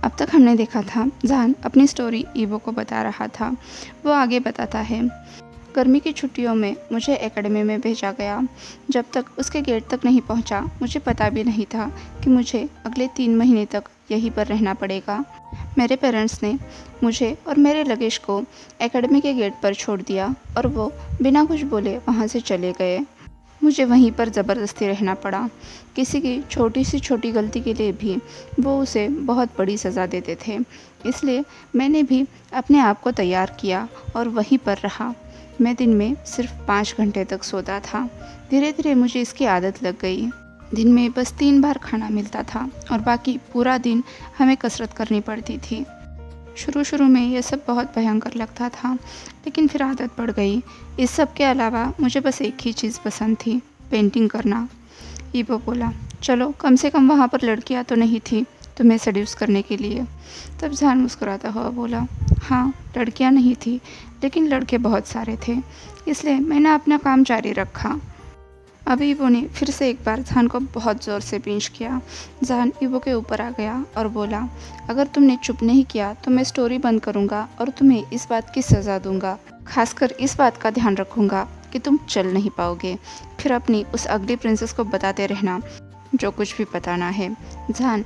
अब तक हमने देखा था जहान अपनी स्टोरी ईवो को बता रहा था। वो आगे बताता है, गर्मी की छुट्टियों में मुझे एकेडमी में भेजा गया। जब तक उसके गेट तक नहीं पहुंचा, मुझे पता भी नहीं था कि मुझे अगले 3 महीने तक यहीं पर रहना पड़ेगा। मेरे पेरेंट्स ने मुझे और मेरे लगेज को एकेडमी के गेट पर छोड़ दिया और वो बिना कुछ बोले वहाँ से चले गए। मुझे वहीं पर ज़बरदस्ती रहना पड़ा। किसी की छोटी से छोटी गलती के लिए भी वो उसे बहुत बड़ी सज़ा देते थे। इसलिए मैंने भी अपने आप को तैयार किया और वहीं पर रहा। मैं दिन में सिर्फ 5 घंटे तक सोता था। धीरे धीरे मुझे इसकी आदत लग गई। दिन में बस 3 बार खाना मिलता था और बाकी पूरा दिन हमें कसरत करनी पड़ती थी। शुरू में यह सब बहुत भयंकर लगता था, लेकिन फिर आदत पड़ गई। इस सब के अलावा मुझे बस एक ही चीज़ पसंद थी, पेंटिंग करना। ईवो बोला, चलो कम से कम वहाँ पर लड़कियाँ तो नहीं थी तुम्हें सेड्यूस करने के लिए। तब जहान मुस्कुराता हुआ बोला, हाँ लड़कियाँ नहीं थी, लेकिन लड़के बहुत सारे थे, इसलिए मैंने अपना काम जारी रखा। अब ईवो ने फिर से एक बार जहान को बहुत ज़ोर से पिंच किया। जहान ईवो के ऊपर आ गया और बोला, अगर तुमने चुप नहीं किया तो मैं स्टोरी बंद करूँगा और तुम्हें इस बात की सज़ा दूंगा। खासकर इस बात का ध्यान रखूँगा कि तुम चल नहीं पाओगे। फिर अपनी उस अगली प्रिंसेस को बताते रहना जो कुछ भी बताना है। जहान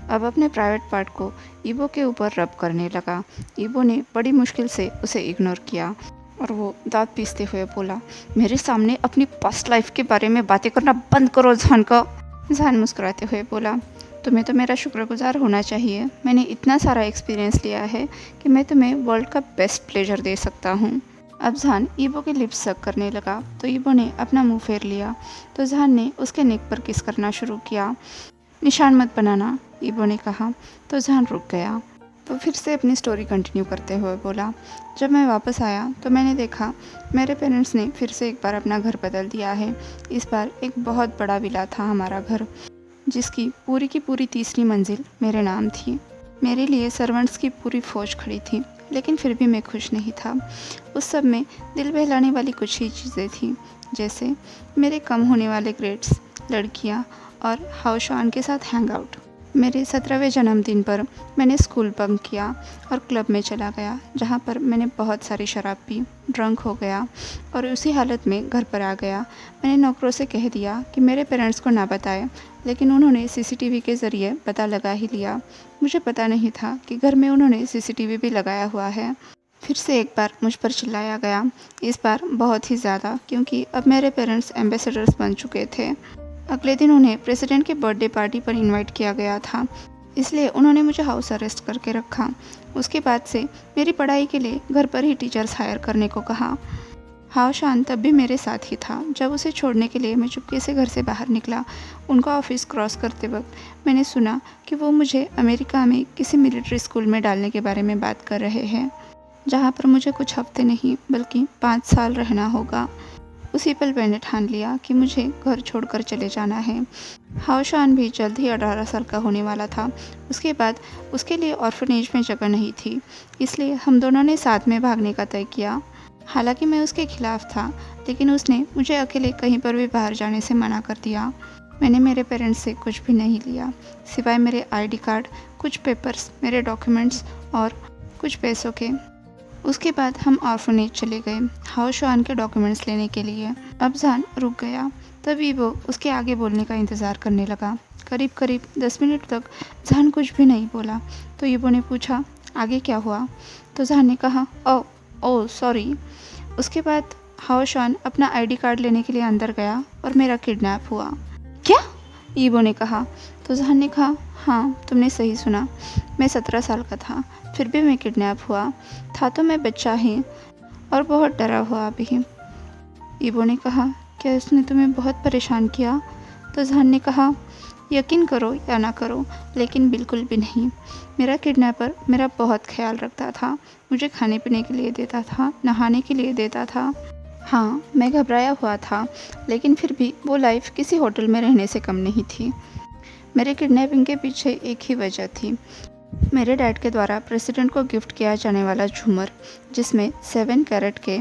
अब अपने प्राइवेट पार्ट को ईवो के ऊपर रब करने लगा। ईवो ने बड़ी मुश्किल से उसे इग्नोर किया और वो दांत पीसते हुए बोला, मेरे सामने अपनी पास्ट लाइफ के बारे में बातें करना बंद करो जहान का। जहान मुस्कुराते हुए बोला, तुम्हें तो मेरा शुक्रगुजार होना चाहिए। मैंने इतना सारा एक्सपीरियंस लिया है कि मैं तुम्हें वर्ल्ड का बेस्ट प्लेजर दे सकता हूँ। अब जहान ईवो के लिप्स सक करने लगा तो ईवो ने अपना मुंह फेर लिया तो जहान ने उसके नेक पर किस करना शुरू किया। निशान मत बनाना, ईवो ने कहा तो जहान रुक गया। तो फिर से अपनी स्टोरी कंटिन्यू करते हुए बोला, जब मैं वापस आया तो मैंने देखा मेरे पेरेंट्स ने फिर से एक बार अपना घर बदल दिया है। इस बार एक बहुत बड़ा विला था हमारा घर, जिसकी पूरी की पूरी 3री मंजिल मेरे नाम थी। मेरे लिए सर्वेंट्स की पूरी फौज खड़ी थी, लेकिन फिर भी मैं खुश नहीं था। उस सब में दिल बहलाने वाली कुछ ही चीज़ें थीं, जैसे मेरे कम होने वाले ग्रेड्स, लड़कियाँ और हाउशवान के साथ हैंग आउट। मेरे 17वें जन्मदिन पर मैंने स्कूल बंक किया और क्लब में चला गया, जहाँ पर मैंने बहुत सारी शराब पी, ड्रंक हो गया और उसी हालत में घर पर आ गया। मैंने नौकरों से कह दिया कि मेरे पेरेंट्स को ना बताएं, लेकिन उन्होंने सीसीटीवी के ज़रिए पता लगा ही लिया। मुझे पता नहीं था कि घर में उन्होंने सीसीटीवी भी लगाया हुआ है। फिर से एक बार मुझ पर चिल्लाया गया, इस बार बहुत ही ज़्यादा, क्योंकि अब मेरे पेरेंट्स एम्बेसडर्स बन चुके थे। अगले दिन उन्हें प्रेसिडेंट के बर्थडे पार्टी पर इनवाइट किया गया था, इसलिए उन्होंने मुझे हाउस अरेस्ट करके रखा। उसके बाद से मेरी पढ़ाई के लिए घर पर ही टीचर्स हायर करने को कहा। हाउशान तब भी मेरे साथ ही था। जब उसे छोड़ने के लिए मैं चुपके से घर से बाहर निकला, उनका ऑफिस क्रॉस करते वक्त मैंने सुना कि वो मुझे अमेरिका में किसी मिलिट्री स्कूल में डालने के बारे में बात कर रहे हैं, जहाँ पर मुझे कुछ हफ्ते नहीं बल्कि 5 साल रहना होगा। उसी पल मैंने ठान लिया कि मुझे घर छोड़कर चले जाना है। हाउशान भी जल्द ही 18 साल का होने वाला था। उसके बाद उसके लिए ऑर्फनेज में जगह नहीं थी, इसलिए हम दोनों ने साथ में भागने का तय किया। हालांकि मैं उसके खिलाफ था, लेकिन उसने मुझे अकेले कहीं पर भी बाहर जाने से मना कर दिया। मैंने मेरे पेरेंट्स से कुछ भी नहीं लिया, सिवाय मेरे आईडी कार्ड, कुछ पेपर्स, मेरे डॉक्यूमेंट्स और कुछ पैसों के। उसके बाद हम ऑर्फनेज चले गए हाउशान के डॉक्यूमेंट्स लेने के लिए। अब जहान रुक गया, तभी वो उसके आगे बोलने का इंतज़ार करने लगा। करीब 10 मिनट तक जहान कुछ भी नहीं बोला। तो ईवो ने पूछा, आगे क्या हुआ? तो जहान ने कहा, ओह सॉरी। उसके बाद हाउशान अपना आईडी कार्ड लेने के लिए अंदर गया और मेरा किडनैप हुआ। क्या? ईवो ने कहा। तो जहान ने कहा, हाँ तुमने सही सुना, मैं 17 साल का था, फिर भी मैं किडनैप हुआ था। तो मैं बच्चा ही और बहुत डरा हुआ भी। ईवो ने कहा, क्या उसने तुम्हें बहुत परेशान किया? तो जहान ने कहा, यकीन करो या ना करो, लेकिन बिल्कुल भी नहीं। मेरा किडनैपर मेरा बहुत ख्याल रखता था, मुझे खाने पीने के लिए देता था, नहाने के लिए देता था। हाँ मैं घबराया हुआ था, लेकिन फिर भी वो लाइफ किसी होटल में रहने से कम नहीं थी। मेरे किडनैपिंग के पीछे एक ही वजह थी, मेरे डैड के द्वारा प्रेसिडेंट को गिफ्ट किया जाने वाला झूमर, जिसमें 7 कैरेट के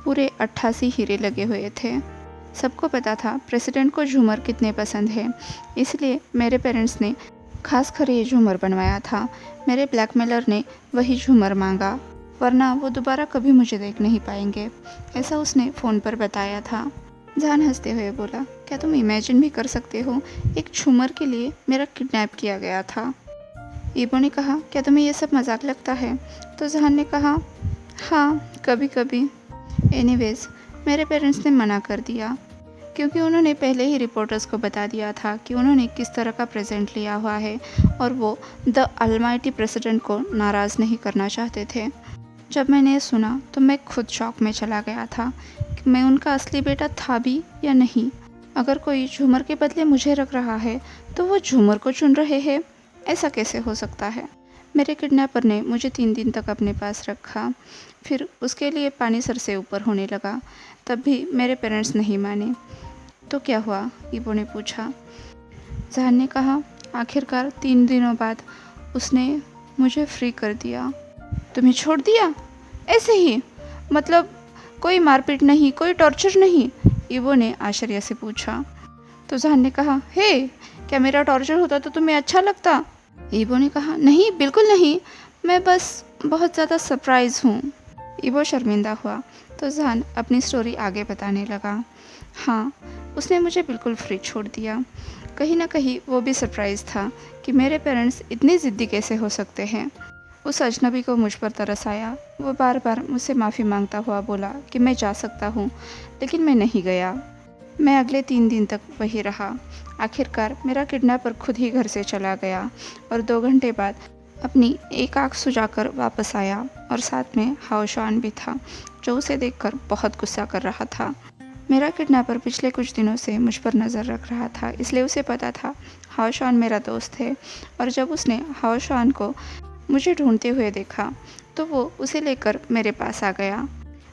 पूरे 88 हीरे लगे हुए थे। सबको पता था प्रेसिडेंट को झूमर कितने पसंद है, इसलिए मेरे पेरेंट्स ने खास कर ये झूमर बनवाया था। मेरे ब्लैकमेलर ने वही झूमर मांगा, वरना वो दोबारा कभी मुझे देख नहीं पाएंगे, ऐसा उसने फ़ोन पर बताया था। जहान हंसते हुए बोला, क्या तुम इमेजिन भी कर सकते हो, एक झूमर के लिए मेरा किडनैप किया गया था। ईबो ने कहा, क्या तुम्हें ये सब मजाक लगता है? तो जहान ने कहा, हाँ कभी कभी। एनीवेज, मेरे पेरेंट्स ने मना कर दिया, क्योंकि उन्होंने पहले ही रिपोर्टर्स को बता दिया था कि उन्होंने किस तरह का प्रेजेंट लिया हुआ है और वो द अलमाइटी प्रेसिडेंट को नाराज़ नहीं करना चाहते थे। जब मैंने ये सुना तो मैं खुद शॉक में चला गया था कि मैं उनका असली बेटा था भी या नहीं। अगर कोई झूमर के बदले मुझे रख रहा है तो वो झूमर को चुन रहे हैं, ऐसा कैसे हो सकता है? मेरे किडनैपर ने मुझे 3 दिन तक अपने पास रखा, फिर उसके लिए पानी सर से ऊपर होने लगा, तब भी मेरे पेरेंट्स नहीं माने। तो क्या हुआ? ईबो ने पूछा। जहान ने कहा, आखिरकार 3 दिनों बाद उसने मुझे फ्री कर दिया। तुम्हें छोड़ दिया? ऐसे ही? मतलब कोई मारपीट नहीं, कोई टॉर्चर नहीं? ईबो ने आश्चर्य से पूछा। तो जहान ने कहा, हे, क्या मेरा टॉर्चर होता तो तुम्हें अच्छा लगता? ईबो ने कहा, नहीं बिल्कुल नहीं, मैं बस बहुत ज़्यादा सरप्राइज़ हूँ। ईबो शर्मिंदा हुआ तो जहान अपनी स्टोरी आगे बताने लगा। हाँ, उसने मुझे बिल्कुल फ्री छोड़ दिया। कहीं ना कहीं वो भी सरप्राइज़ था कि मेरे पेरेंट्स इतने ज़िद्दी कैसे हो सकते हैं। उस अजनबी को मुझ पर तरस आया। वो बार बार मुझसे माफ़ी मांगता हुआ बोला कि मैं जा सकता हूँ, लेकिन मैं नहीं गया। मैं अगले 3 दिन तक वहीं रहा। आखिरकार मेरा किडनैपर खुद ही घर से चला गया और 2 घंटे बाद अपनी एक आँख सुझाकर वापस आया और साथ में हाओशान भी था, जो उसे देखकर बहुत गुस्सा कर रहा था। मेरा किडनैपर पिछले कुछ दिनों से मुझ पर नज़र रख रहा था, इसलिए उसे पता था हाओशान मेरा दोस्त है, और जब उसने हाओशान को मुझे ढूंढते हुए देखा तो वो उसे लेकर मेरे पास आ गया।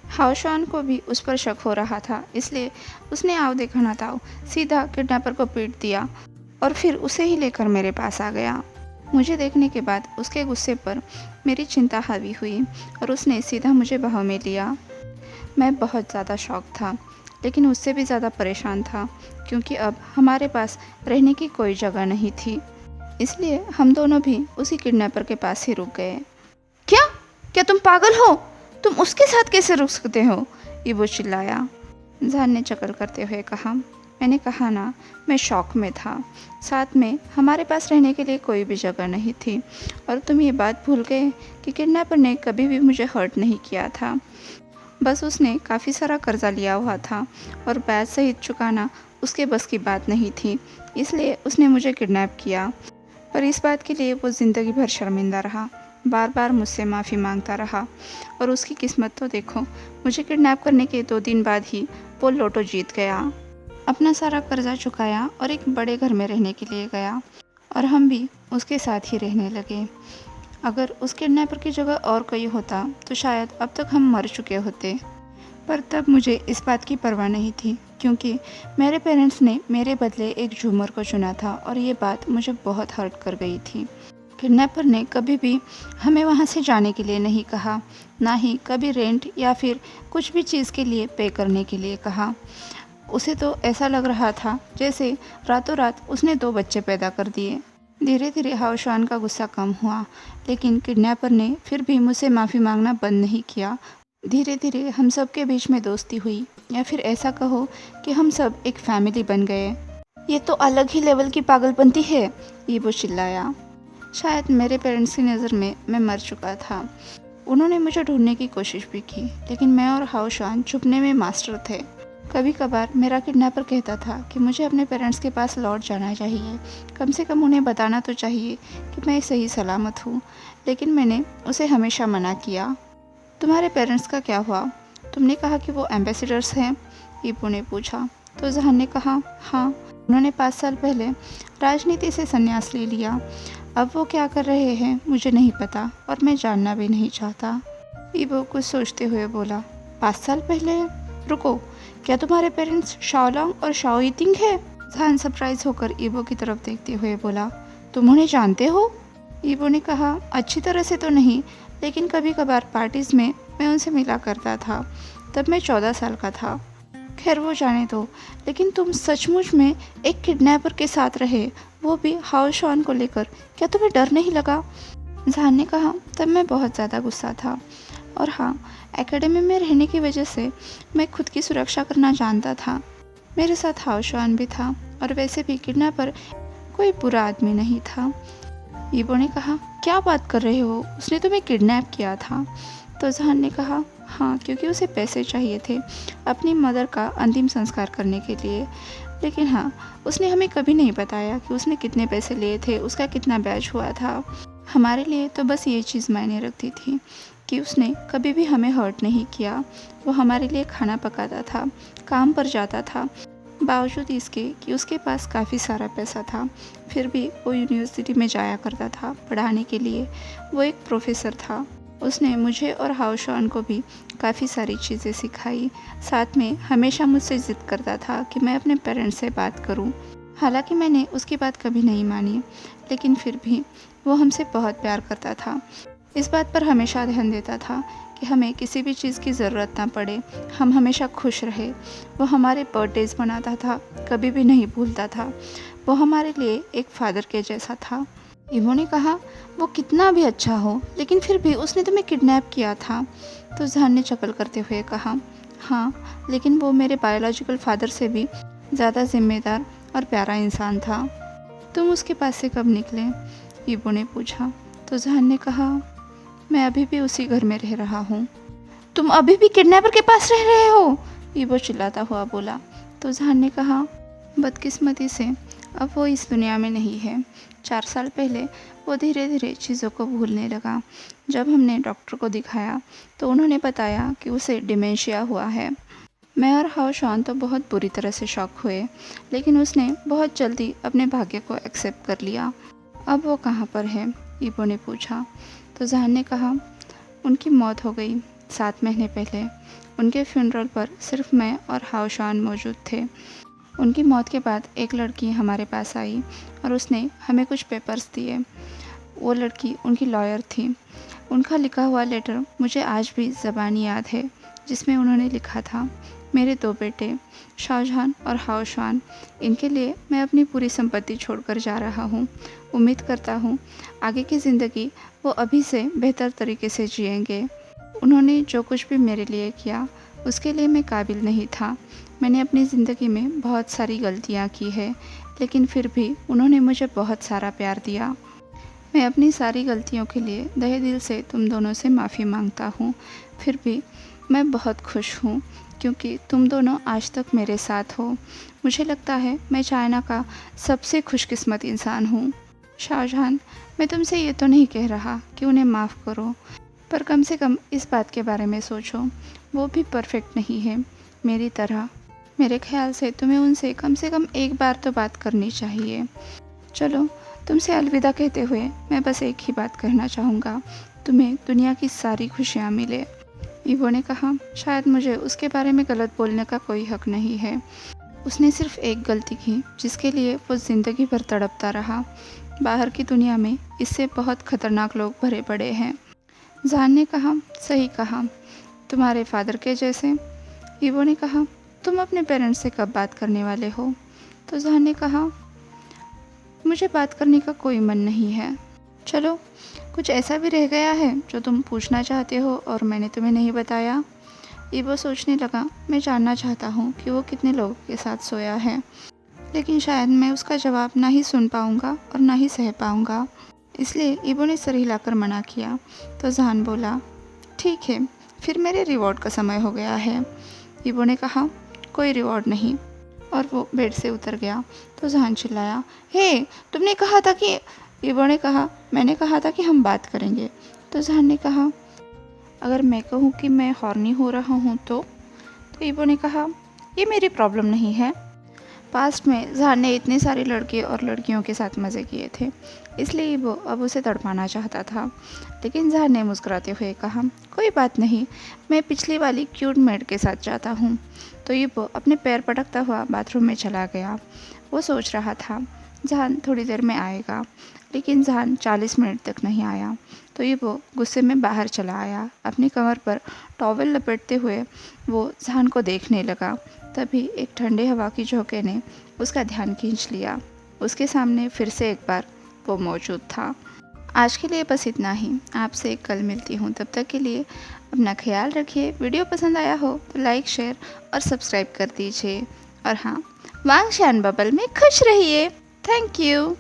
हाओशान को भी उस पर शक हो रहा था, इसलिए उसने आओ देखा ना ताओ सीधा किडनैपर को पीट दिया और फिर उसे ही लेकर मेरे पास आ गया। मुझे देखने के बाद उसके गुस्से पर मेरी चिंता हावी हुई और उसने सीधा मुझे बाहों में लिया। मैं बहुत ज़्यादा शॉक था, लेकिन उससे भी ज़्यादा परेशान था, क्योंकि अब हमारे पास रहने की कोई जगह नहीं थी। इसलिए हम दोनों भी उसी किडनैपर के पास ही रुक गए। क्या? क्या तुम पागल हो? तुम उसके साथ कैसे रुक सकते हो? ईबो चिल्लाया। जहान ने चकल करते हुए कहा, मैंने कहा ना, मैं शॉक में था। साथ में हमारे पास रहने के लिए कोई भी जगह नहीं थी, और तुम ये बात भूल गए कि किडनैपर ने कभी भी मुझे हर्ट नहीं किया था। बस उसने काफ़ी सारा कर्जा लिया हुआ था और ब्याज सहित चुकाना उसके बस की बात नहीं थी, इसलिए उसने मुझे किडनैप किया। पर इस बात के लिए वो ज़िंदगी भर शर्मिंदा रहा, बार बार मुझसे माफ़ी मांगता रहा। और उसकी किस्मत तो देखो, मुझे किडनैप करने के 2 दिन बाद ही वो लोटो जीत गया, अपना सारा कर्जा चुकाया और एक बड़े घर में रहने के लिए गया, और हम भी उसके साथ ही रहने लगे। अगर उस किडनैपर की जगह और कोई होता तो शायद अब तक हम मर चुके होते, पर तब मुझे इस बात की परवाह नहीं थी, क्योंकि मेरे पेरेंट्स ने मेरे बदले एक झूमर को चुना था, और ये बात मुझे बहुत हर्ट कर गई थी। किडनैपर ने कभी भी हमें वहाँ से जाने के लिए नहीं कहा, ना ही कभी रेंट या फिर कुछ भी चीज़ के लिए पे करने के लिए कहा। उसे तो ऐसा लग रहा था जैसे रातों रात उसने 2 बच्चे पैदा कर दिए। धीरे धीरे हाओशान का गुस्सा कम हुआ, लेकिन किडनैपर ने फिर भी मुझसे माफ़ी मांगना बंद नहीं किया। धीरे धीरे हम सब के बीच में दोस्ती हुई, या फिर ऐसा कहो कि हम सब एक फैमिली बन गए। ये तो अलग ही लेवल की पागलपंती है, ईबो चिल्लाया। शायद मेरे पेरेंट्स की नज़र में मैं मर चुका था। उन्होंने मुझे ढूंढने की कोशिश भी की, लेकिन मैं और हाओशान छुपने में मास्टर थे। कभी कभार मेरा किडनैपर कहता था कि मुझे अपने पेरेंट्स के पास लौट जाना चाहिए, कम से कम उन्हें बताना तो चाहिए कि मैं सही सलामत हूँ, लेकिन मैंने उसे हमेशा मना किया। तुम्हारे पेरेंट्स का क्या हुआ? तुमने कहा कि वो एम्बेसडर्स हैं, ईबो ने पूछा। तो जहान ने कहा, हाँ, उन्होंने 5 साल पहले राजनीति से संन्यास ले लिया। अब वो क्या कर रहे हैं मुझे नहीं पता, और मैं जानना भी नहीं चाहता। ईबो कुछ सोचते हुए बोला, 5 साल पहले? रुको, क्या तुम्हारे पेरेंट्स शाओलोंग और शाओ यितिंग है? जहान सरप्राइज होकर ईबो की तरफ देखते हुए बोला, तुम उन्हें जानते हो? ईबो ने कहा, अच्छी तरह से तो नहीं, लेकिन कभी कभार पार्टीज़ में मैं उनसे मिला करता था। तब मैं 14 साल का था। खैर वो जाने दो, लेकिन तुम सचमुच में एक किडनैपर के साथ रहे, वो भी हाओशॉन को लेकर। क्या तुम्हें डर नहीं लगा? जहान ने कहा, तब मैं बहुत ज़्यादा गुस्सा था। और हाँ, एकेडमी में रहने की वजह से मैं खुद की सुरक्षा करना जानता था। मेरे साथ हाओशॉन भी था, और वैसे भी किडनैपर कोई बुरा आदमी नहीं था। ईबो ने कहा, क्या बात कर रहे हो? उसने तुम्हें किडनैप किया था? तो जहान ने कहा, हाँ, क्योंकि उसे पैसे चाहिए थे अपनी मदर का अंतिम संस्कार करने के लिए। लेकिन हाँ, उसने हमें कभी नहीं बताया कि उसने कितने पैसे लिए थे, उसका कितना ब्याज हुआ था। हमारे लिए तो बस ये चीज़ मायने रखती थी कि उसने कभी भी हमें हर्ट नहीं किया। वो हमारे लिए खाना पकाता था, काम पर जाता था, बावजूद इसके कि उसके पास काफ़ी सारा पैसा था, फिर भी वो यूनिवर्सिटी में जाया करता था पढ़ाने के लिए। वो एक प्रोफेसर था। उसने मुझे और हाओशॉन को भी काफ़ी सारी चीज़ें सिखाई। साथ में हमेशा मुझसे ज़िद करता था कि मैं अपने पेरेंट्स से बात करूं। हालांकि मैंने उसकी बात कभी नहीं मानी, लेकिन फिर भी वो हमसे बहुत प्यार करता था। इस बात पर हमेशा ध्यान देता था कि हमें किसी भी चीज़ की ज़रूरत ना पड़े, हम हमेशा खुश रहे। वो हमारे बर्थडेज़ मनाता था, कभी भी नहीं भूलता था। वो हमारे लिए एक फादर के जैसा था। ईवो ने कहा, वो कितना भी अच्छा हो, लेकिन फिर भी उसने तुम्हें किडनैप किया था। तो जहान ने चकल करते हुए कहा, हाँ, लेकिन वो मेरे बायोलॉजिकल फादर से भी ज़्यादा जिम्मेदार और प्यारा इंसान था। तुम उसके पास से कब निकले? ईबो ने पूछा। तो जहान ने कहा, मैं अभी भी उसी घर में रह रहा हूँ। तुम अभी भी किडनैपर के पास रह रहे हो? ईबो चिल्लाता हुआ बोला। तो जहान ने कहा, बदकिस्मती से अब वो इस दुनिया में नहीं है। 4 साल पहले वो धीरे धीरे चीज़ों को भूलने लगा। जब हमने डॉक्टर को दिखाया तो उन्होंने बताया कि उसे डिमेंशिया हुआ है। मैं और हाओशॉन तो बहुत बुरी तरह से शॉक हुए, लेकिन उसने बहुत जल्दी अपने भाग्य को एक्सेप्ट कर लिया। अब वो कहाँ पर है? ईबो ने पूछा। तो जहान ने कहा, उनकी मौत हो गई 7 महीने पहले। उनके फ्यूनरल पर सिर्फ मैं और हाओशॉन मौजूद थे। उनकी मौत के बाद एक लड़की हमारे पास आई और उसने हमें कुछ पेपर्स दिए। वो लड़की उनकी लॉयर थी। उनका लिखा हुआ लेटर मुझे आज भी ज़बानी याद है, जिसमें उन्होंने लिखा था, मेरे 2 बेटे शाहजहान और हाओशॉन, इनके लिए मैं अपनी पूरी संपत्ति छोड़कर जा रहा हूँ। उम्मीद करता हूँ आगे की ज़िंदगी वो अभी से बेहतर तरीके से जिएंगे। उन्होंने जो कुछ भी मेरे लिए किया उसके लिए मैं काबिल नहीं था। मैंने अपनी ज़िंदगी में बहुत सारी गलतियाँ की है, लेकिन फिर भी उन्होंने मुझे बहुत सारा प्यार दिया। मैं अपनी सारी गलतियों के लिए तहे दिल से तुम दोनों से माफ़ी मांगता हूँ। फिर भी मैं बहुत खुश हूँ क्योंकि तुम दोनों आज तक मेरे साथ हो। मुझे लगता है मैं चाइना का सबसे खुशकिस्मत इंसान हूँ। शाहजहान, मैं तुमसे ये तो नहीं कह रहा कि उन्हें माफ़ करो, पर कम से कम इस बात के बारे में सोचो, वो भी परफेक्ट नहीं है मेरी तरह। मेरे ख्याल से तुम्हें उनसे कम से कम एक बार तो बात करनी चाहिए। चलो, तुमसे अलविदा कहते हुए मैं बस एक ही बात कहना चाहूँगा, तुम्हें दुनिया की सारी खुशियाँ मिले। ईवो ने कहा, शायद मुझे उसके बारे में गलत बोलने का कोई हक नहीं है। उसने सिर्फ एक गलती की जिसके लिए वो ज़िंदगी भर तड़पता रहा। बाहर की दुनिया में इससे बहुत खतरनाक लोग भरे पड़े हैं। जहान ने कहा, सही कहा, तुम्हारे फादर के जैसे। ईवो ने कहा, तुम अपने पेरेंट्स से कब बात करने वाले हो? तो जहान ने कहा, मुझे बात करने का कोई मन नहीं है। चलो, कुछ ऐसा भी रह गया है जो तुम पूछना चाहते हो और मैंने तुम्हें नहीं बताया? ईवो सोचने लगा, मैं जानना चाहता हूँ कि वो कितने लोगों के साथ सोया है, लेकिन शायद मैं उसका जवाब ना ही सुन पाऊँगा और ना ही सह पाऊँगा। इसलिए ईवो ने सर हिलाकर मना किया। तो जहान बोला, ठीक है, फिर मेरे रिवॉर्ड का समय हो गया है। ईवो ने कहा, कोई रिवॉर्ड नहीं, और वो बेड से उतर गया। तो जहान चिल्लाया, हे, तुमने कहा था कि। ईवो ने कहा, मैंने कहा था कि हम बात करेंगे। तो जहान ने कहा, अगर मैं कहूँ कि मैं हॉर्नी हो रहा हूँ तो ईवो ने कहा, ये मेरी प्रॉब्लम नहीं है। पास्ट में जहान ने इतने सारे लड़के और लड़कियों के साथ मज़े किए थे, इसलिए वो अब उसे तड़पाना चाहता था। लेकिन जहान ने मुस्कुराते हुए कहा, कोई बात नहीं, मैं पिछली वाली क्यूट मेड के साथ जाता हूँ। तो ये वो अपने पैर पटकता हुआ बाथरूम में चला गया। वो सोच रहा था जहान थोड़ी देर में आएगा, लेकिन जहान 40 मिनट तक नहीं आया। तो ये वो गुस्से में बाहर चला आया। अपनी कमर पर टॉवेल लपेटते हुए वो जहान को देखने लगा। तभी एक ठंडे हवा की झोंके ने उसका ध्यान खींच लिया। उसके सामने फिर से एक बार वो मौजूद था। आज के लिए बस इतना ही। आपसे कल मिलती हूँ। तब तक के लिए अपना ख्याल रखिए। वीडियो पसंद आया हो तो लाइक, शेयर और सब्सक्राइब कर दीजिए। और हाँ, वांगशान बबल में खुश रहिए। Thank you.